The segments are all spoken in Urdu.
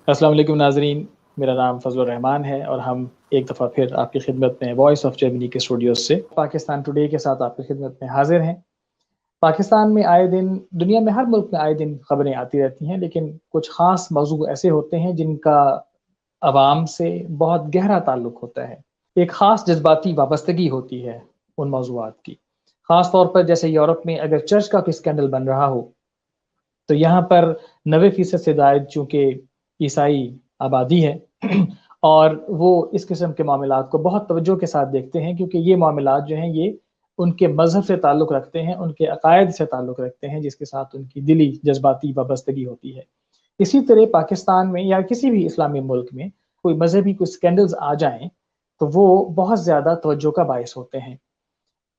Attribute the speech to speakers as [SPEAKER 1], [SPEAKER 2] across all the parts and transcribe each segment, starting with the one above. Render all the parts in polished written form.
[SPEAKER 1] السلام علیکم ناظرین، میرا نام فضل الرحمان ہے اور ہم ایک دفعہ پھر آپ کی خدمت میں وائس آف جرمنی کے اسٹوڈیوز سے پاکستان ٹوڈے کے ساتھ آپ کی خدمت میں حاضر ہیں۔ پاکستان میں آئے دن، دنیا میں ہر ملک میں آئے دن خبریں آتی رہتی ہیں، لیکن کچھ خاص موضوع ایسے ہوتے ہیں جن کا عوام سے بہت گہرا تعلق ہوتا ہے، ایک خاص جذباتی وابستگی ہوتی ہے ان موضوعات کی۔ خاص طور پر جیسے یورپ میں اگر چرچ کا کوئی اسکینڈل بن رہا ہو تو یہاں پر 90% سے زائد چونکہ عیسائی آبادی ہے اور وہ اس قسم کے معاملات کو بہت توجہ کے ساتھ دیکھتے ہیں، کیونکہ یہ معاملات جو ہیں یہ ان کے مذہب سے تعلق رکھتے ہیں، ان کے عقائد سے تعلق رکھتے ہیں، جس کے ساتھ ان کی دلی جذباتی وابستگی ہوتی ہے۔ اسی طرح پاکستان میں یا کسی بھی اسلامی ملک میں کوئی مذہبی کوئی اسکینڈلز آ جائیں تو وہ بہت زیادہ توجہ کا باعث ہوتے ہیں۔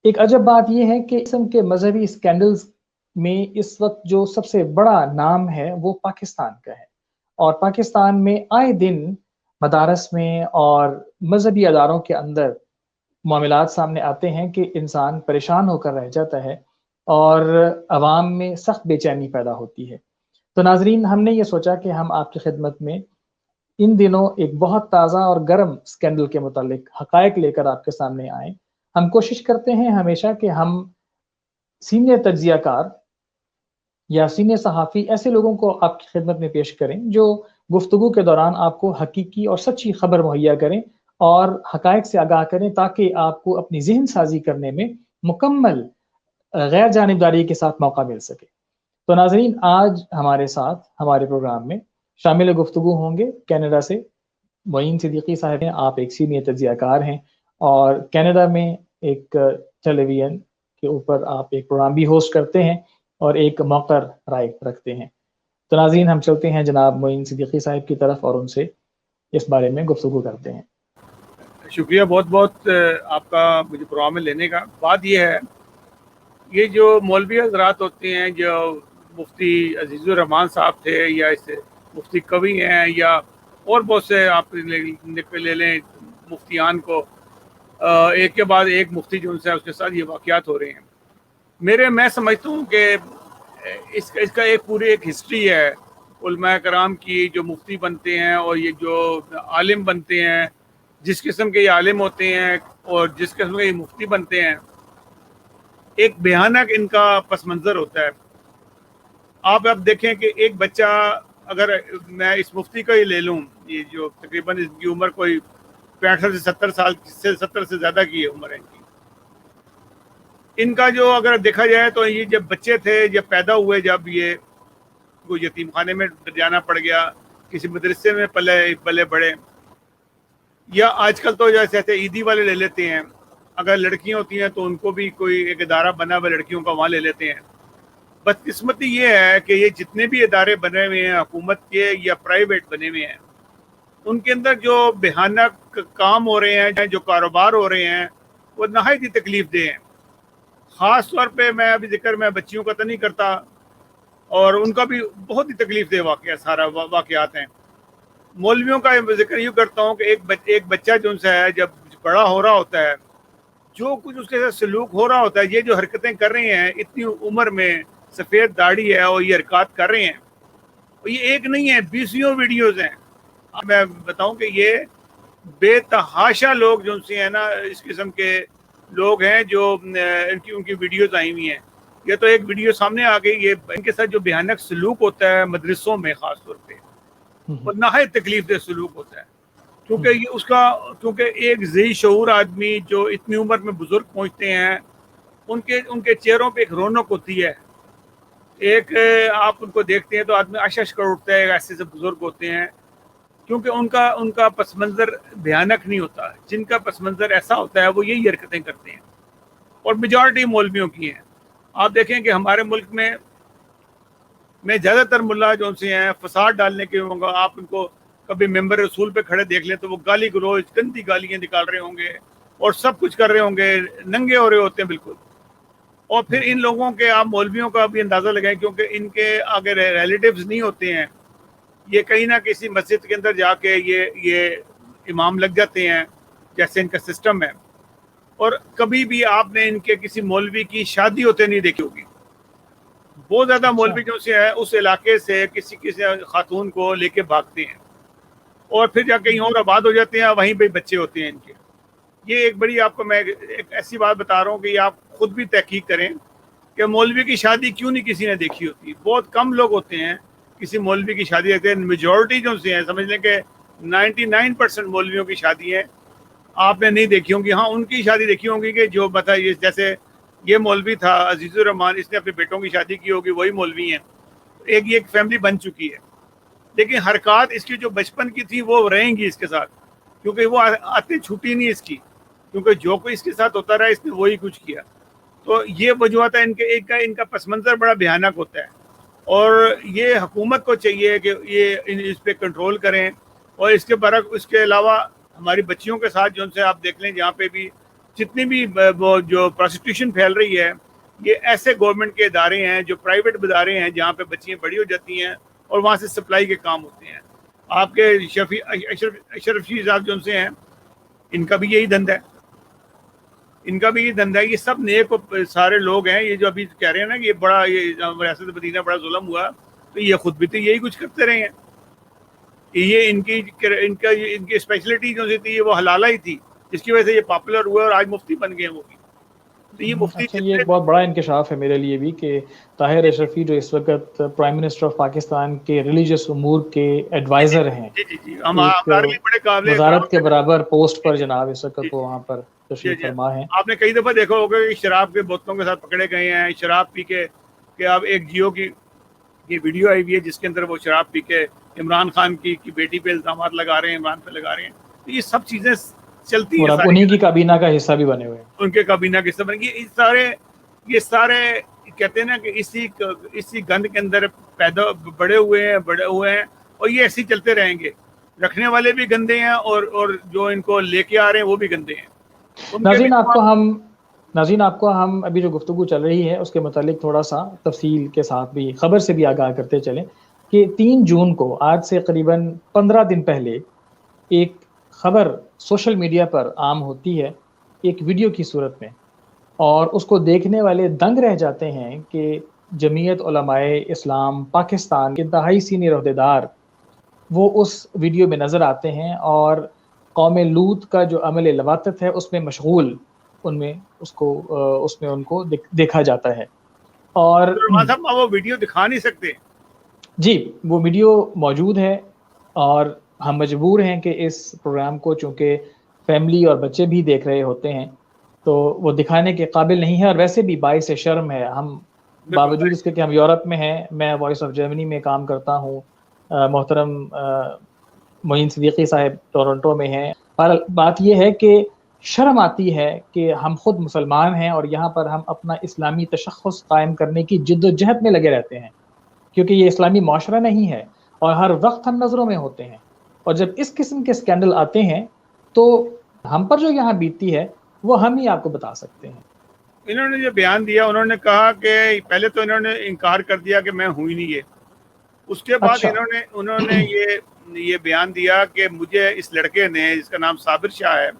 [SPEAKER 1] ایک عجب بات یہ ہے کہ قسم کے مذہبی اسکینڈلز میں اس وقت جو سب سے بڑا نام ہے وہ پاکستان کا ہے، اور پاکستان میں آئے دن مدارس میں اور مذہبی اداروں کے اندر معاملات سامنے آتے ہیں کہ انسان پریشان ہو کر رہ جاتا ہے اور عوام میں سخت بے چینی پیدا ہوتی ہے۔ تو ناظرین، ہم نے یہ سوچا کہ ہم آپ کی خدمت میں ان دنوں ایک بہت تازہ اور گرم سکینڈل کے متعلق حقائق لے کر آپ کے سامنے آئیں۔ ہم کوشش کرتے ہیں ہمیشہ کہ ہم سینئر تجزیہ کار یا سینئر صحافی ایسے لوگوں کو آپ کی خدمت میں پیش کریں جو گفتگو کے دوران آپ کو حقیقی اور سچی خبر مہیا کریں اور حقائق سے آگاہ کریں، تاکہ آپ کو اپنی ذہن سازی کرنے میں مکمل غیر جانبداری کے ساتھ موقع مل سکے۔ تو ناظرین، آج ہمارے ساتھ ہمارے پروگرام میں شامل گفتگو ہوں گے کینیڈا سے معین صدیقی صاحب ہیں۔ آپ ایک سینئر تجزیہ کار ہیں اور کینیڈا میں ایک ٹیلی ویژن کے اوپر آپ ایک پروگرام بھی ہوسٹ کرتے ہیں اور ایک موقر رائے رکھتے ہیں۔ تو ناظرین، ہم چلتے ہیں جناب معین صدیقی صاحب کی طرف اور ان سے اس بارے میں گفتگو کرتے ہیں۔
[SPEAKER 2] شکریہ بہت بہت آپ کا مجھے پروگرام میں لینے کا۔ بات یہ ہے، یہ جو مولوی حضرات ہوتے ہیں، جو مفتی عزیز الرحمان صاحب تھے یا اس مفتی کبھی ہیں یا اور بہت سے آپ لے لیں مفتیان کو، ایک کے بعد ایک مفتی جو ان سے اس کے ساتھ یہ واقعات ہو رہے ہیں۔ میں سمجھتا ہوں کہ اس کا ایک پوری ایک ہسٹری ہے علماء کرام کی، جو مفتی بنتے ہیں اور یہ جو عالم بنتے ہیں، جس قسم کے یہ عالم ہوتے ہیں اور جس قسم کے یہ مفتی بنتے ہیں، ایک بھیانک ان کا پس منظر ہوتا ہے۔ آپ اب دیکھیں کہ ایک بچہ، اگر میں اس مفتی کا ہی لے لوں، یہ جو تقریباً اس کی عمر کوئی 65 سے 70 سال سے 70 سے زیادہ کی عمر ہے ان کا جو اگر دیکھا جائے تو یہ جب بچے تھے، جب پیدا ہوئے، جب یہ کوئی یتیم خانے میں جانا پڑ گیا، کسی مدرسے میں پلے بڑے، یا آج کل تو جیسے عیدی والے لے لیتے ہیں، اگر لڑکیاں ہوتی ہیں تو ان کو بھی کوئی ایک ادارہ بنا ہوا لڑکیوں کا وہاں لے لیتے ہیں۔ بدقسمتی یہ ہے کہ یہ جتنے بھی ادارے بنے ہوئے ہیں حکومت کے یا پرائیویٹ بنے ہوئے ہیں، ان کے اندر جو بھیانک کام ہو رہے ہیں، جو کاروبار ہو رہے ہیں، وہ نہایت ہی تکلیف دہ ہیں۔ خاص طور پہ میں ابھی ذکر میں بچیوں کا تو نہیں کرتا، اور ان کا بھی بہت ہی تکلیف دہ واقعات ہیں۔ مولویوں کا ذکر یوں کرتا ہوں کہ ایک بچہ جو ان سے ہے، جب بڑا ہو رہا ہوتا ہے، جو کچھ اس کے ساتھ سلوک ہو رہا ہوتا ہے، یہ جو حرکتیں کر رہے ہیں اتنی عمر میں، سفید داڑھی ہے اور یہ حرکات کر رہے ہیں، اور یہ ایک نہیں ہے، 20 ویڈیوز ہیں۔ میں بتاؤں کہ یہ بے تحاشا لوگ جو ان سے ہیں نا، اس قسم کے لوگ ہیں جو ان کی ویڈیوز آئی ہوئی ہیں۔ یہ تو ایک ویڈیو سامنے آ گئی، یہ ان کے ساتھ جو بھیانک سلوک ہوتا ہے مدرسوں میں خاص طور پہ، اور نہایت تکلیف دہ سلوک ہوتا ہے، کیونکہ یہ کیونکہ ایک ذی شعور آدمی جو اتنی عمر میں بزرگ پہنچتے ہیں، ان کے چہروں پہ ایک رونق ہوتی ہے، ایک آپ ان کو دیکھتے ہیں تو آدمی اشش کر اٹھتا ہے، ایسے سے بزرگ ہوتے ہیں، کیونکہ ان کا پس منظر بھیانک نہیں ہوتا۔ جن کا پس منظر ایسا ہوتا ہے وہ یہی حرکتیں کرتے ہیں، اور میجارٹی مولویوں کی ہیں۔ آپ دیکھیں کہ ہمارے ملک میں زیادہ تر ملا جو ان سے ہیں فساد ڈالنے کے ہوں گا، آپ ان کو کبھی ممبر رسول پہ کھڑے دیکھ لیں تو وہ گالی گلوچ گندی گالیاں نکال رہے ہوں گے اور سب کچھ کر رہے ہوں گے، ننگے ہو رہے ہوتے ہیں بالکل۔ اور پھر ان لوگوں کے آپ مولویوں کا بھی اندازہ لگائیں، کیونکہ ان کے آگے ریلیٹیوز نہیں ہوتے ہیں، یہ کہیں نہ کسی مسجد کے اندر جا کے یہ امام لگ جاتے ہیں، جیسے ان کا سسٹم ہے۔ اور کبھی بھی آپ نے ان کے کسی مولوی کی شادی ہوتے نہیں دیکھی ہوگی۔ بہت زیادہ مولوی جو سے ہے اس علاقے سے کسی خاتون کو لے کے بھاگتے ہیں، اور پھر جا کہیں اور آباد ہو جاتے ہیں, وہیں پہ بچے ہوتے ہیں ان کے. یہ ایک بڑی آپ کو میں ایک ایسی بات بتا رہا ہوں کہ یہ آپ خود بھی تحقیق کریں کہ مولوی کی شادی کیوں نہیں کسی نے دیکھی ہوتی. بہت کم لوگ ہوتے ہیں کسی مولوی کی شادی دیکھتے ہیں. میجورٹی جو سے ہیں, سمجھ لیں کہ 99% مولویوں کی شادی ہیں آپ نے نہیں دیکھی ہوں گی. ہاں ان کی شادی دیکھی ہوں گی کہ جو بتائیے, جیسے یہ مولوی تھا عزیز الرحمان, اس نے اپنے بیٹوں کی شادی کی ہوگی, وہی مولوی ہیں. یہ ایک فیملی بن چکی ہے, لیکن حرکات اس کی جو بچپن کی تھی وہ رہیں گی اس کے ساتھ, کیونکہ وہ آتے چھوٹی نہیں اس کی, کیونکہ جو کوئی اس کے ساتھ ہوتا رہا اس نے وہی کچھ کیا. تو یہ وجوہات ہے ان کا پس منظر بڑا بھیانک ہوتا ہے, اور یہ حکومت کو چاہیے کہ یہ اس پہ کنٹرول کریں. اور اس کے برعکس اس کے علاوہ ہماری بچیوں کے ساتھ جو ان سے آپ دیکھ لیں, جہاں پہ بھی جتنی بھی وہ جو پروسٹیوشن پھیل رہی ہے, یہ ایسے گورنمنٹ کے ادارے ہیں جو پرائیویٹ ادارے ہیں جہاں پہ بچیاں بڑی ہو جاتی ہیں اور وہاں سے سپلائی کے کام ہوتے ہیں. آپ کے اشرف شیخ صاحب جو ان سے ہیں, ان کا بھی یہی دھندا ہے, ان کا بھی یہ دھندا ہے. یہ سب نیک سارے لوگ ہیں. یہ جو ابھی کہہ رہے ہیں نا کہ یہ بڑا یہ ریاست مدینہ بڑا ظلم ہوا, تو یہ خود بھی تو یہی کچھ کرتے رہے ہیں. یہ ان کی اسپیشلٹی جو تھی وہ حلالہ ہی تھی, جس کی وجہ سے یہ پاپولر ہوا اور آج مفتی بن گئے وہ بھی. تو یہ مفتی
[SPEAKER 1] اچھا, یہ ایک بہت بڑا انکشاف ہے میرے لیے بھی کہ طاہر اشرفی جو اس وقت پرائم منسٹر آف پاکستان کے ریلیجیس امور کے ایڈوائزر ہیں,
[SPEAKER 2] جی
[SPEAKER 1] ایک
[SPEAKER 2] ہمارے لیے بڑے قابل
[SPEAKER 1] وزارت کے برابر پوسٹ پر جناب اس وقت وہ وہاں پر تشریف فرما ہیں.
[SPEAKER 2] آپ نے کئی دفعہ دیکھا ہوگا کہ شراب کے بوتلوں کے ساتھ پکڑے گئے ہیں, شراب پی کے. کہ آپ ایک جیو کی یہ ویڈیو آئی ہوئی ہے جس کے اندر وہ شراب پی کے عمران خان کی بیٹی پہ الزامات لگا رہے ہیں, عمران پہ لگا رہے ہیں. تو یہ سب چیزیں چلتی
[SPEAKER 1] اور
[SPEAKER 2] ہیں,
[SPEAKER 1] آپ انہی کی کابینہ کا حصہ بھی بنے ہوئے ہیں,
[SPEAKER 2] ان کے کابینہ کے حصہ بن گئی. یہ سارے کہتے ہیں نا کہ اسی گند کے اندر بڑے ہوئے ہیں, اور یہ ایسے چلتے رہیں گے. رکھنے والے بھی گندے ہیں اور جو ان کو لے کے آ رہے ہیں وہ بھی گندے ہیں.
[SPEAKER 1] ناظرین آپ کو ہم ابھی جو گفتگو چل رہی ہے اس کے متعلق تھوڑا سا تفصیل کے ساتھ بھی خبر سے بھی آگاہ کرتے چلیں کہ 3 جون کو آج سے قریباً 15 دن پہلے ایک خبر سوشل میڈیا پر عام ہوتی ہے ایک ویڈیو کی صورت میں, اور اس کو دیکھنے والے دنگ رہ جاتے ہیں کہ جمعیت علماء اسلام پاکستان کے انتہائی سینئر عہدیدار وہ اس ویڈیو میں نظر آتے ہیں, اور قوم لوط کا جو عمل لواطت ہے اس میں مشغول ان میں ان کو دیکھا جاتا ہے. اور
[SPEAKER 2] وہ ویڈیو دکھا نہیں سکتے.
[SPEAKER 1] جی وہ ویڈیو موجود ہے, اور ہم مجبور ہیں کہ اس پروگرام کو چونکہ فیملی اور بچے بھی دیکھ رہے ہوتے ہیں تو وہ دکھانے کے قابل نہیں ہے, اور ویسے بھی باعث شرم ہے. ہم باوجود اس کے کہ ہم یورپ میں ہیں, میں وائس آف جرمنی میں کام کرتا ہوں, محترم معین صدیقی صاحب ٹورنٹو میں ہیں. بات یہ ہے کہ شرم آتی ہے کہ ہم خود مسلمان ہیں اور یہاں پر ہم اپنا اسلامی تشخص قائم کرنے کی جد و جہد میں لگے رہتے ہیں, کیونکہ یہ اسلامی معاشرہ نہیں ہے اور ہر وقت ہم نظروں میں ہوتے ہیں. اور جب اس قسم کے اسکینڈل آتے ہیں تو ہم پر جو یہاں بیتتی ہے وہ ہم ہی آپ کو بتا سکتے ہیں.
[SPEAKER 2] انہوں نے جو بیان دیا, انہوں نے کہا کہ پہلے تو انہوں نے انکار کر دیا کہ میں ہوں ہی نہیں یہ. اس کے بعد
[SPEAKER 1] اچھا.
[SPEAKER 2] انہوں نے یہ بیان دیا کہ مجھے اس لڑکے نے, جس کا نام صابر شاہ ہے,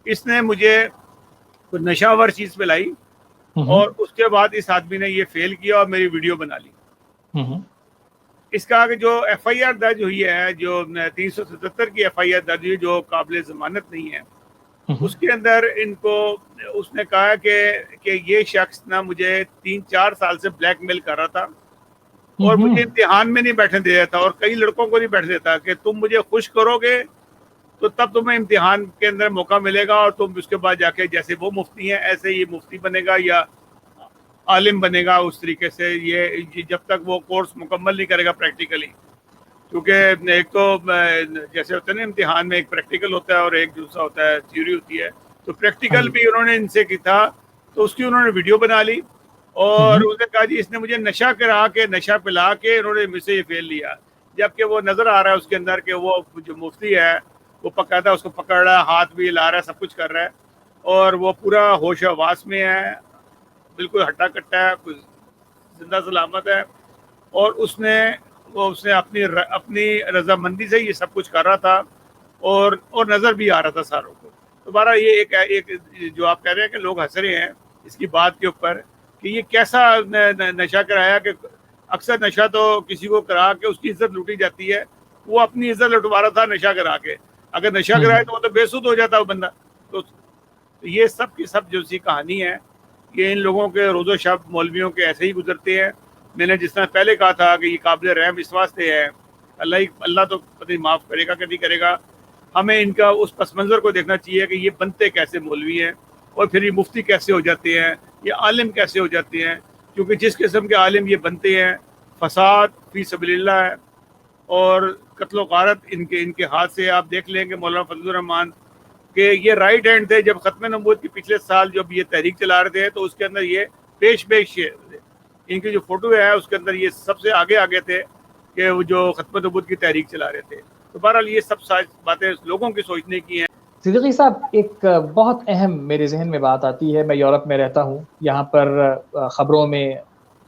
[SPEAKER 2] اس نے مجھے کوئی نشہ ور چیز پلائی, اور اس کے بعد اس آدمی نے یہ فیل کیا اور میری ویڈیو بنا لی. اس کا کہ جو ایف آئی آر درج ہوئی ہے, جو 377 کی ایف آئی آر درج ہوئی جو قابل ضمانت نہیں ہے, اس کے اندر اس نے کہا کہ یہ شخص نہ مجھے 3-4 سال سے بلیک میل کر رہا تھا, اور مجھے امتحان میں نہیں بیٹھنے دے رہا تھا, اور کئی لڑکوں کو نہیں بیٹھنے دیتا کہ تم مجھے خوش کرو گے تو تب تمہیں امتحان کے اندر موقع ملے گا, اور تم اس کے بعد جا کے جیسے وہ مفتی ہیں ایسے یہ مفتی بنے گا یا عالم بنے گا. اس طریقے سے یہ جب تک وہ کورس مکمل نہیں کرے گا پریکٹیکلی, کیونکہ ایک تو جیسے ہوتا ہے نا امتحان میں ایک پریکٹیکل ہوتا ہے اور ایک دوسرا ہوتا ہے تھیوری ہوتی ہے, تو پریکٹیکل بھی انہوں نے ان سے کی تھا, تو اس کی انہوں نے ویڈیو بنا لی, اور اس نے کہا جی اس نے مجھے نشہ کرا کے نشہ پلا کے انہوں نے مجھ سے یہ فیل لیا, جبکہ وہ نظر آ رہا ہے اس کے اندر کہ وہ جو مفتی ہے وہ پکا اس کو پکڑ رہا ہے, ہاتھ بھی ہلا رہا ہے, سب کچھ کر رہا ہے, اور وہ پورا ہوش و حواس میں ہے, بالکل ہٹا کٹا ہے, زندہ سلامت ہے, اور اس نے اپنی رضامندی سے یہ سب کچھ کر رہا تھا, اور نظر بھی آ رہا تھا ساروں کو. دوبارہ یہ ایک جو آپ کہہ رہے ہیں کہ لوگ ہنس رہے ہیں اس کی بات کے اوپر کہ یہ کیسا نشہ کرایا, کہ اکثر نشہ تو کسی کو کرا کے اس کی عزت لوٹی جاتی ہے, وہ اپنی عزت لٹوا رہا تھا نشہ کرا کے. اگر نشہ کرائے تو وہ تو بے سود ہو جاتا وہ بندہ. تو یہ سب کی سب جو سی کہانی ہے یہ ان لوگوں کے روز و شب مولویوں کے ایسے ہی گزرتے ہیں. میں نے جس طرح پہلے کہا تھا کہ یہ قابل رحم اس واسطے ہے, اللہ تو پتہ نہیں معاف کرے گا کہ نہیں کرے گا. ہمیں ان کا اس پس منظر کو دیکھنا چاہیے کہ یہ بنتے کیسے مولوی ہیں, اور پھر یہ مفتی کیسے ہو جاتے ہیں, یہ عالم کیسے ہو جاتے ہیں. کیونکہ جس قسم کے عالم یہ بنتے ہیں, فساد فی سبیل اللہ ہے اور قتل و غارت ان کے ہاتھ سے. آپ دیکھ لیں کہ مولانا فضل الرحمان کہ یہ رائٹ ہینڈ تھے جب ختم نبوت کے پچھلے سال جب یہ تحریک چلا رہے تھے, تو اس کے اندر یہ پیش ان کی جو فوٹو ہے اس کے اندر یہ سب سے آگے تھے کہ وہ جو ختم نبوت کی تحریک چلا رہے تھے. تو بہرحال یہ سب باتیں لوگوں کی سوچنے کی ہیں.
[SPEAKER 1] صدیقی صاحب, ایک بہت اہم میرے ذہن میں بات آتی ہے. میں یورپ میں رہتا ہوں, یہاں پر خبروں میں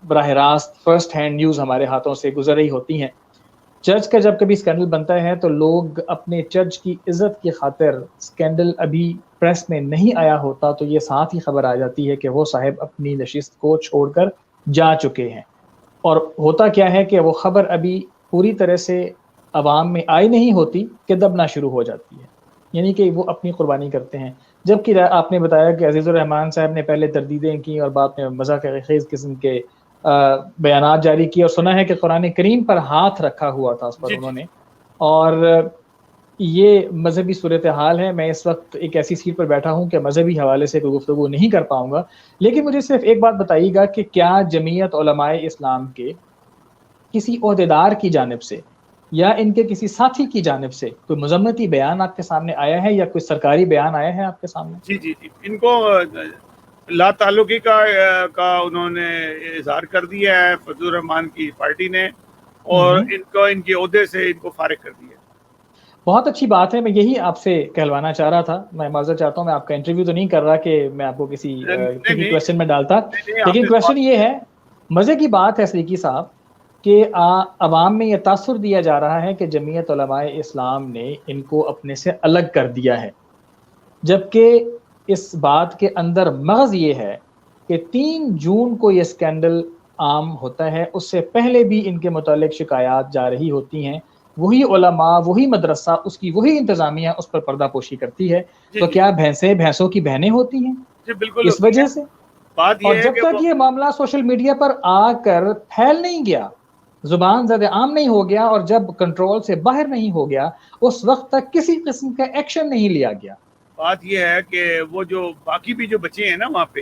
[SPEAKER 1] براہ راست فرسٹ ہینڈ نیوز ہمارے ہاتھوں سے گزر رہی ہوتی ہیں. چرچ کا جب کبھی اسکینڈل بنتا ہے تو لوگ اپنے چرچ کی عزت کی خاطر, اسکینڈل ابھی پریس میں نہیں آیا ہوتا تو یہ ساتھ ہی خبر آ جاتی ہے کہ وہ صاحب اپنی نشست کو چھوڑ کر جا چکے ہیں. اور ہوتا کیا ہے کہ وہ خبر ابھی پوری طرح سے عوام میں آئی نہیں ہوتی کہ دبنا شروع ہو جاتی ہے, یعنی کہ وہ اپنی قربانی کرتے ہیں. جبکہ آپ نے بتایا کہ عزیز الرحمان صاحب نے پہلے تردیدیں کی اور بعد میں مذاق خیز قسم کے بیانات جاری کیے, اور سنا ہے کہ قرآن کریم پر ہاتھ رکھا ہوا تھا اس پر انہوں نے. اور یہ مذہبی صورتحال ہے. میں اس وقت ایک ایسی سیٹ پر بیٹھا ہوں کہ مذہبی حوالے سے کوئی گفتگو نہیں کر پاؤں گا, لیکن مجھے صرف ایک بات بتائیے گا کہ کیا جمعیت علماء اسلام کے کسی عہدیدار کی جانب سے یا ان کے کسی ساتھی کی جانب سے کوئی مذمتی بیان آپ کے سامنے آیا ہے یا کوئی سرکاری بیان آیا ہے آپ کے سامنے؟
[SPEAKER 2] جی ان کو لا تعلقی کا انہوں نے اظہار کر دیا ہے فضل الرحمان کی پارٹی نے, اور ان کے عہدے سے ان کو فارغ کر دیا.
[SPEAKER 1] بہت اچھی بات ہے. میں یہی آپ سے کہلوانا چاہ رہا تھا. میں معذرت چاہتا ہوں, میں آپ کا انٹرویو تو نہیں کر رہا کہ میں آپ کو کسی کویسچن میں ڈالتا, لیکن کویسچن یہ ہے, مزے کی بات ہے صدیقی صاحب, کہ عوام میں یہ تاثر دیا جا رہا ہے کہ جمعیت علماء اسلام نے ان کو اپنے سے الگ کر دیا ہے, جبکہ اس بات کے اندر مغز یہ ہے کہ 3 جون کو یہ اسکینڈل عام ہوتا ہے, اس سے پہلے بھی ان کے متعلق شکایات جا رہی ہوتی ہیں. وہی علماء, وہی مدرسہ, اس کی وہی انتظامیہ اس پر پردہ پوشی کرتی ہے. تو کیا بھینسیں بھینسوں کی بہنیں ہوتی ہیں
[SPEAKER 2] بالکل
[SPEAKER 1] اس وجہ سے؟ اور جب تک یہ معاملہ سوشل میڈیا پر آ کر پھیل نہیں گیا, زبان زد عام نہیں ہو گیا, اور جب کنٹرول سے باہر نہیں ہو گیا, اس وقت تک کسی قسم کا ایکشن نہیں لیا گیا.
[SPEAKER 2] بات یہ ہے کہ وہ جو باقی بھی جو بچے ہیں نا وہاں پہ,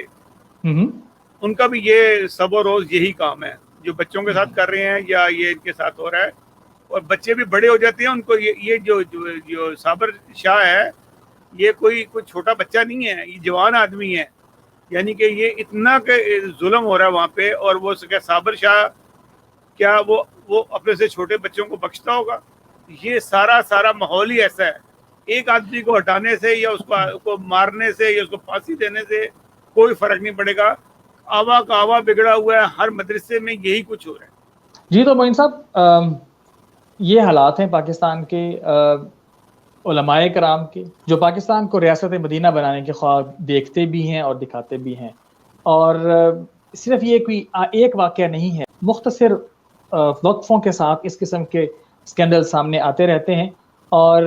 [SPEAKER 2] ان کا بھی یہ سب و روز یہی کام ہے جو بچوں کے ساتھ کر رہے ہیں یا یہ ان کے ساتھ ہو رہا ہے. اور بچے بھی بڑے ہو جاتے ہیں, ان کو یہ جو صابر شاہ ہے یہ کوئی چھوٹا بچہ نہیں ہے, یہ جوان آدمی ہے. یعنی کہ یہ اتنا کہ ظلم ہو رہا ہے وہاں پہ, اور وہ صابر شاہ کیا وہ اپنے سے چھوٹے بچوں کو بخشتا ہوگا؟ یہ سارا ماحول ہی ایسا ہے. ایک آدمی کو ہٹانے سے یا اس کو مارنے سے یا اس کو پھانسی دینے سے کوئی فرق نہیں پڑے گا. آوا کا آوا بگڑا ہوا ہے, ہر مدرسے میں یہی کچھ ہو رہا ہے.
[SPEAKER 1] جی تو معین صاحب, یہ حالات ہیں پاکستان کے علماء کرام کے, جو پاکستان کو ریاست مدینہ بنانے کے خواب دیکھتے بھی ہیں اور دکھاتے بھی ہیں. اور صرف یہ کوئی ایک واقعہ نہیں ہے, مختصر وقفوں کے ساتھ اس قسم کے اسکینڈل سامنے آتے رہتے ہیں. اور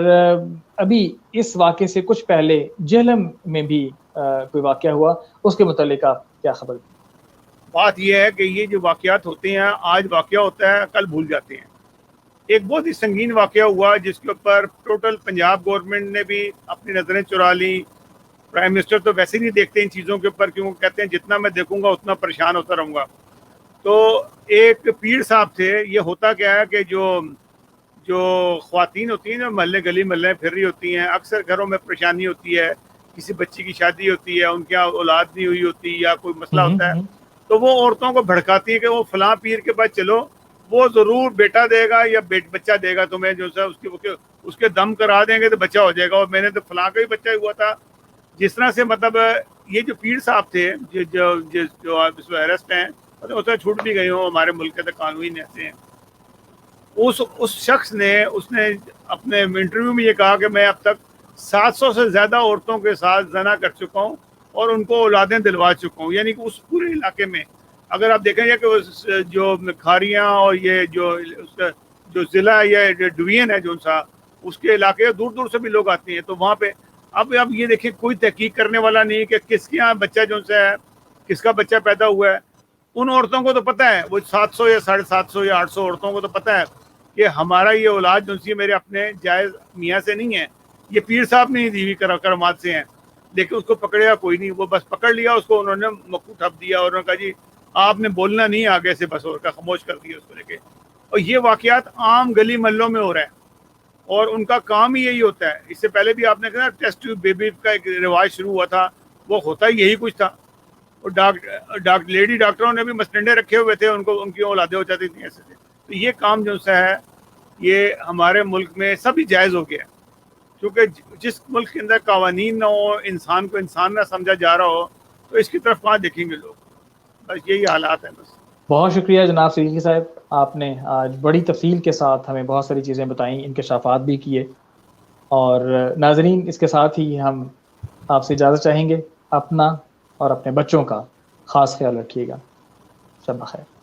[SPEAKER 1] ابھی اس واقعے سے کچھ پہلے جہلم میں بھی کوئی واقعہ ہوا, اس کے متعلق آپ کیا خبر دیں؟
[SPEAKER 2] بات یہ ہے کہ یہ جو واقعات ہوتے ہیں, آج واقعہ ہوتا ہے کل بھول جاتے ہیں. ایک بہت ہی سنگین واقعہ ہوا جس کے اوپر ٹوٹل پنجاب گورنمنٹ نے بھی اپنی نظریں چرا لیں. پرائم منسٹر تو ویسے نہیں دیکھتے ان چیزوں کے اوپر, کیونکہ کہتے ہیں جتنا میں دیکھوں گا اتنا پریشان ہوتا رہوں گا. تو ایک پیر صاحب تھے. یہ ہوتا کیا ہے کہ جو خواتین ہوتی ہیں, جو گلی محلے پھر رہی ہوتی ہیں, اکثر گھروں میں پریشانی ہوتی ہے, کسی بچی کی شادی ہوتی ہے, ان کے اولاد نہیں ہوئی ہوتی یا کوئی مسئلہ ہوتا ہے, تو وہ عورتوں کو بھڑکاتی ہیں کہ وہ فلاں پیر کے پاس چلو, وہ ضرور بیٹا دے گا یا بچہ دے گا تمہیں, جو اس کے دم کرا دیں گے تو بچہ ہو جائے گا. اور میں نے تو فلاں کا ہی بچہ ہوا تھا. جس طرح سے مطلب یہ جو پیر صاحب تھے جو اس میں ارسٹ ہیں, اسے چھوٹ بھی گئی ہوں, ہمارے ملک کے تو قانون ایسے ہیں. اس شخص نے اپنے انٹرویو میں یہ کہا کہ میں اب تک 700 سے زیادہ عورتوں کے ساتھ زنا کر چکا ہوں اور ان کو اولادیں دلوا چکا ہوں. یعنی کہ اس پورے علاقے میں اگر آپ دیکھیں گے کہ جو کھاریاں اور یہ جو جو ضلع یا ڈویژن ہے جو سا اس کے علاقے دور دور سے بھی لوگ آتے ہیں. تو وہاں پہ اب یہ دیکھیں کوئی تحقیق کرنے والا نہیں کہ کس کے یہاں بچہ جو سا ہے, کس کا بچہ پیدا ہوا ہے. ان عورتوں کو تو پتہ ہے, وہ 700 یا 750 یا 800 عورتوں کو تو پتہ ہے کہ ہمارا یہ اولاد جو سی میرے اپنے جائز میاں سے نہیں ہے, یہ پیر صاحب نے دی ہوئی کرامات سے ہیں. لیکن اس کو پکڑیا کوئی نہیں, وہ بس پکڑ لیا اس کو, انہوں نے مکو ٹھپ دیا اور انہوں نے کہا جی آپ نے بولنا نہیں آگے سے, بس اور کا خاموش کر دیا اس کو لے کے. اور یہ واقعات عام گلی محلوں میں ہو رہا ہے اور ان کا کام ہی یہی ہوتا ہے. اس سے پہلے بھی آپ نے کہا ٹیسٹ ٹیوب بیبی کا ایک رواج شروع ہوا تھا, وہ ہوتا یہی کچھ تھا. اور لیڈی ڈاکٹروں نے بھی مسٹنڈے رکھے ہوئے تھے, ان کو ان کی اولادیں ہو جاتی تھیں ایسے سے. تو یہ کام جو سا ہے یہ ہمارے ملک میں سبھی جائز ہو گیا ہے, کیونکہ جس ملک کے اندر قوانین نہ ہو, انسان کو انسان نہ سمجھا جا رہا ہو, تو اس کی طرف کہاں دیکھیں گے لوگ. بس یہی حالات ہیں. بس
[SPEAKER 1] بہت شکریہ جناب صدیقی صاحب, آپ نے آج بڑی تفصیل کے ساتھ ہمیں بہت ساری چیزیں بتائیں, انکشافات بھی کیے. اور ناظرین اس کے ساتھ ہی ہم آپ سے اجازت چاہیں گے. اپنا اور اپنے بچوں کا خاص خیال رکھیے گا. شب بخیر.